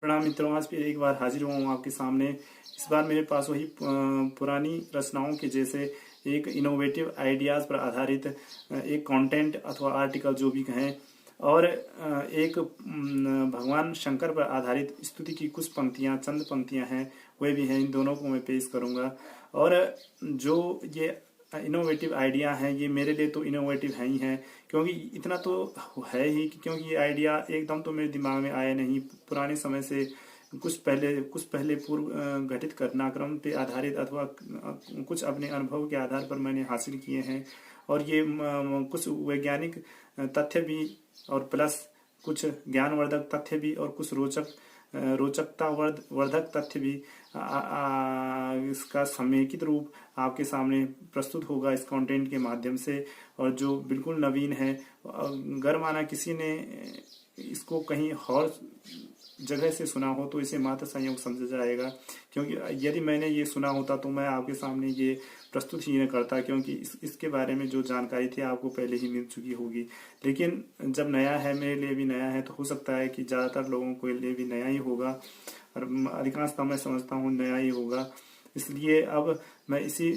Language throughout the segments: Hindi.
प्रणाम मित्रों, आज फिर एक बार हाजिर हुआ हूँ आपके सामने। इस बार मेरे पास वही पुरानी रचनाओं के जैसे एक इनोवेटिव आइडियाज़ पर आधारित एक कंटेंट अथवा आर्टिकल जो भी कहें, और एक भगवान शंकर पर आधारित स्तुति की कुछ पंक्तियाँ, चंद पंक्तियाँ हैं, वे भी हैं। इन दोनों को मैं पेश करूँगा। और जो ये इनोवेटिव आइडिया हैं, ये मेरे लिए तो इनोवेटिव है ही हैं, क्योंकि इतना तो है ही क्योंकि ये आइडिया एकदम तो मेरे दिमाग में आया नहीं। पुराने समय से कुछ पहले पूर्व घटित घटनाक्रम पे आधारित अथवा कुछ अपने अनुभव के आधार पर मैंने हासिल किए हैं। और ये कुछ वैज्ञानिक तथ्य भी, और प्लस कुछ ज्ञानवर्धक तथ्य भी, और कुछ रोचकता वर्धक तथ्य भी इसका समेकित रूप आपके सामने प्रस्तुत होगा इस कंटेंट के माध्यम से। और जो बिल्कुल नवीन है, अगर माना किसी ने इसको कहीं और जगह से सुना हो तो इसे मात्र संयोग समझा जाएगा, क्योंकि यदि मैंने ये सुना होता तो मैं आपके सामने ये प्रस्तुत ही न करता, क्योंकि इसके बारे में जो जानकारी थी आपको पहले ही मिल चुकी होगी। लेकिन जब नया है, मेरे लिए भी नया है, तो हो सकता है कि ज़्यादातर लोगों के लिए भी नया ही होगा, और अधिकांशतः मैं समझता हूँ नया ही होगा। इसलिए अब मैं इसी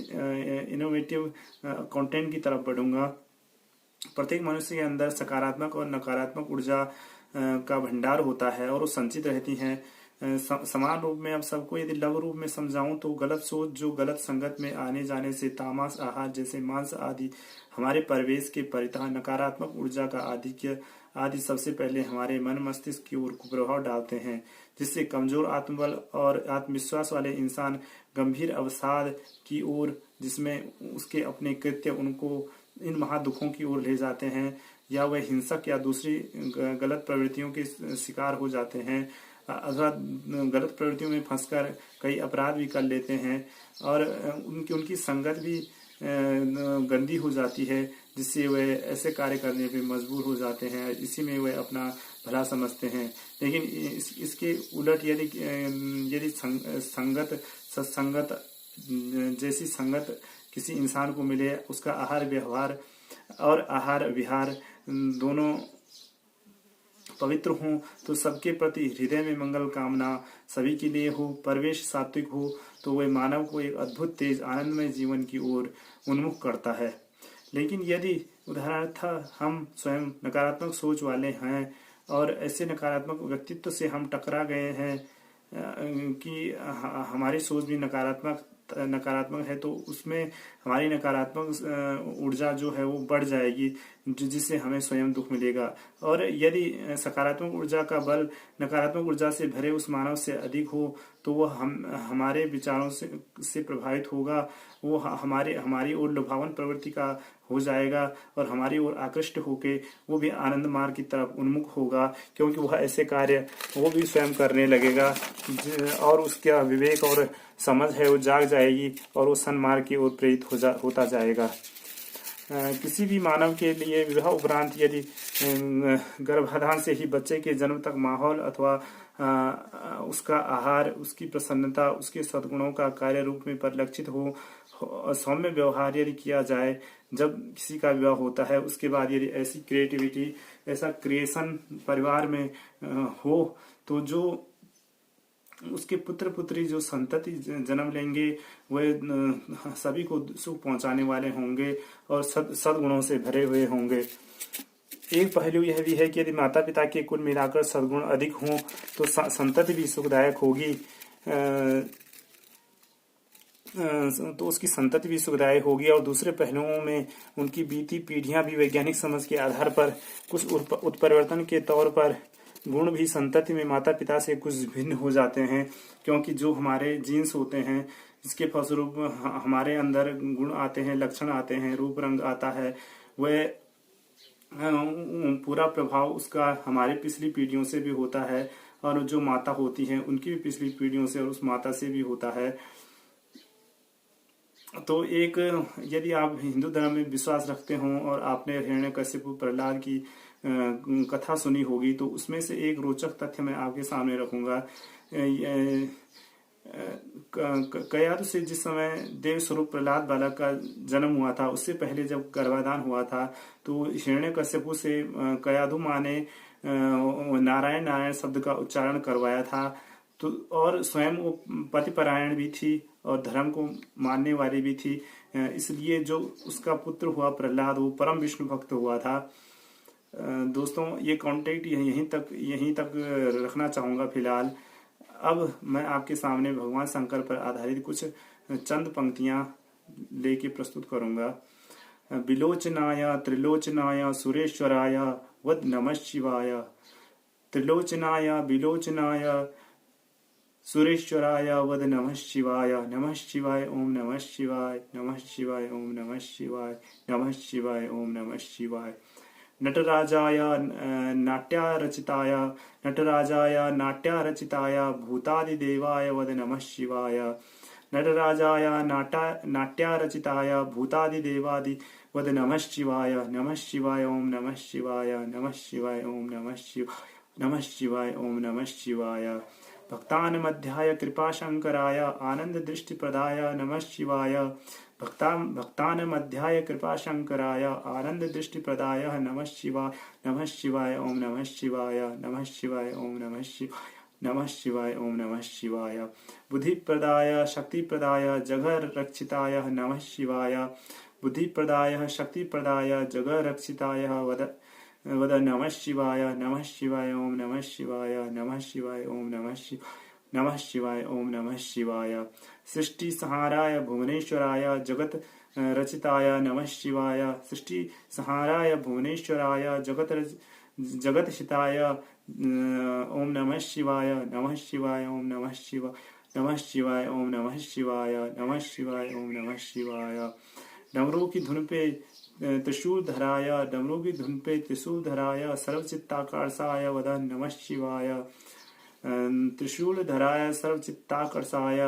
इनोवेटिव कंटेंट की तरफ बढ़ूंगा। प्रत्येक मनुष्य के अंदर सकारात्मक और नकारात्मक ऊर्जा का भंडार होता है, और वो संचित रहती हैं समान रूप में। अब सबको यदि लघु रूप में समझाऊं तो गलत सोच जो गलत संगत में आने जाने से तामस आहार जैसे मांस आदि हमारे परिवेश के परितः नकारात्मक ऊर्जा का आधिक्य आदि सबसे पहले हमारे मन मस्तिष्क की ओर कुप्रभाव डालते हैं, जिससे कमजोर आत्मबल और आत्मविश्वास वाले इंसान गंभीर अवसाद की ओर, जिसमें उसके अपने कृत्य उनको इन महादुखों की ओर ले जाते हैं, या वह हिंसक या दूसरी गलत प्रवृत्तियों के शिकार हो जाते हैं, अथवा गलत प्रवृत्तियों में फंसकर कई अपराध भी कर लेते हैं, और उनकी संगत भी गंदी हो जाती है, जिससे वे ऐसे कार्य करने पे मजबूर हो जाते हैं। इसी में वे अपना भला समझते हैं। लेकिन इसके उलट यदि संगत सत्संगत जैसी संगत किसी इंसान को मिले, उसका आहार विहार दोनों पवित्र हों, तो सबके प्रति हृदय में मंगल कामना सभी के लिए हो, परिवेश सात्विक हो, तो वह मानव को एक अद्भुत तेज आनंदमय जीवन की ओर उन्मुख करता है। लेकिन यदि उदाहरणार्थ हम स्वयं नकारात्मक सोच वाले हैं, और ऐसे नकारात्मक व्यक्तित्व से हम टकरा गए हैं कि हमारी सोच भी नकारात्मक है, तो उसमें हमारी नकारात्मक ऊर्जा जो है वो बढ़ जाएगी, जिससे हमें स्वयं दुख मिलेगा। और यदि सकारात्मक ऊर्जा का बल नकारात्मक ऊर्जा से भरे उस मानव से अधिक हो, तो वह हमारे विचारों से प्रभावित होगा, वो हमारी ओर लुभावन प्रवृत्ति का हो जाएगा, और हमारी ओर आकृष्ट होके वो भी आनंद मार्ग की तरफ उन्मुख होगा, क्योंकि वह ऐसे कार्य वो भी स्वयं करने लगेगा, और उसका विवेक और समझ है वो जाग जाएगी, और वो सन्मार्ग की ओर प्रेरित होता जाएगा। किसी भी मानव के लिए विवाह उपरांत यदि गर्भाधान से ही बच्चे के जन्म तक माहौल अथवा उसका आहार, उसकी प्रसन्नता, उसके सद्गुणों का कार्य रूप में परिलक्षित हो, सौम्य व्यवहार यदि किया जाए जब किसी का विवाह होता है, उसके बाद यदि ऐसी क्रिएटिविटी, ऐसा क्रिएशन परिवार में हो, तो जो उसके पुत्र पुत्री जो संतति जन्म लेंगे वह सभी को सुख पहुंचाने वाले होंगे, और सद्गुणों से भरे हुए होंगे। एक पहलू यह भी है कि यदि माता पिता के कुल मिलाकर सद्गुण अधिक हों तो संतति भी सुखदायक होगी, तो उसकी संतति भी सुखदायक होगी। और दूसरे पहलुओं में उनकी बीती पीढ़ियां भी वैज्ञानिक समझ के आधार पर कुछ उत्परिवर्तन के तौर पर गुण भी संतति में माता पिता से कुछ भिन्न हो जाते हैं, क्योंकि जो हमारे जीन्स होते हैं, इसके फलस्वरूप हमारे अंदर गुण आते हैं, लक्षण आते हैं, रूप रंग आता है, वह पूरा प्रभाव उसका हमारे पिछली पीढ़ियों से भी होता है, और जो माता होती हैं उनकी भी पिछली पीढ़ियों से और उस माता से भी होता है। तो एक यदि आप हिंदू धर्म में विश्वास रखते हों और आपने हिरण्यकश्यप प्रहलाद की कथा सुनी होगी, तो उसमें से एक रोचक तथ्य मैं आपके सामने रखूंगा। कयादु से जिस समय देव स्वरूप प्रहलाद बालक का जन्म हुआ था, उससे पहले जब गर्भाधान हुआ था, तो हिरण्यकश्यप से कयादु माँ ने नारायण नारायण शब्द का उच्चारण करवाया था। तो और स्वयं वो पतिपरायण भी थी और धर्म को मानने वाली भी थी, इसलिए जो उसका पुत्र हुआ प्रहलाद वो परम विष्णु भक्त हुआ था। दोस्तों ये कॉन्टेक्ट यहीं तक रखना चाहूँगा फिलहाल। अब मैं आपके सामने भगवान शंकर पर आधारित कुछ चंद पंक्तियां लेके प्रस्तुत करूंगा। विलोचनाय त्रिलोचनाय सुरेश्वराय वद नमः शिवाय। त्रिलोचनाय विलोचनाय सुरेश्वराय वद नमः शिवाय। नमः शिवाय ओम नमः शिवाय। नमः शिवाय ओम नमः शिवाय। नमः शिवाय ओम नमः शिवाय। नटराजाय नाट्यारचिताय नटराजाय नाट्यारचिताय भूतादिदेवाय वद नमः शिवाय। नटराजाय नाट्यारचिताय भूतादिदेवादि वद नमः शिवाय। नमः शिवाय ओम नमः शिवाय। नमः शिवाय ओम नमः शिवाय। नमः शिवाय ओम नमः शिवाय। भक्तान मध्याय कृपाशंकराय आनंद दृष्टि प्रदाय नमः शिवाय। भक्तान मध्याय कृपाशंकराय आनंद दृष्टि प्रदाय नमः शिवाय। नमः शिवाय ओम नमः शिवाय। नमः शिवाय ओम नमः शिवाय। नमः शिवाय ओम नमः शिवाय। बुद्धि प्रदाय शक्ति प्रदाय जगह रक्षिताय नमः शिवाय। बुद्धि प्रदाय शक्ति प्रदाय जगह रक्षिताय वद नमः शिवाय। नमः शिवाय ओम नमः शिवाय। नमः शिवाय ओम नमः शिवाय। नमः शिवाय ओम नमः शिवाय। सृष्टि संहाराय भुवनेश्वराय जगत रचिताय नमः शिवाय। सृष्टि संहाराय भुवनेश्वराय जगत हिताय ओम नमः शिवाय। नमः शिवाय ओम नमः शिवाय। नमः शिवाय ओम नमः शिवाय। नमः शिवाय ओम नमः शिवाय। डमरू की धुन पे त्रिशूल धराय डमरू की धुन पे त्रिशूल धराय सर्वचित्ताकर्षाय वद नमः शिवाय। त्रिशूल धराय सर्वचित्ताकर्षाय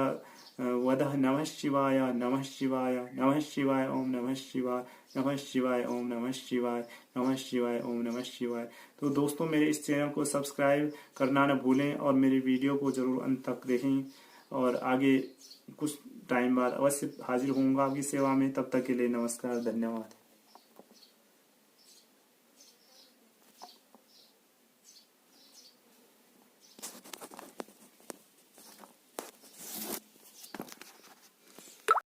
वद नमः शिवाय। नमः शिवाय। नमः शिवाय ओम नमः शिवाय। नमः शिवाय ओम नमः शिवाय। नमः शिवाय ओम नमः शिवाय। तो दोस्तों मेरे इस चैनल को सब्सक्राइब करना न भूलें और मेरी वीडियो को जरूर अंत तक देखें और आगे कुछ टाइम बाद अवश्य हाजिर होऊंगा आपकी सेवा में। तब तक के लिए नमस्कार, धन्यवाद।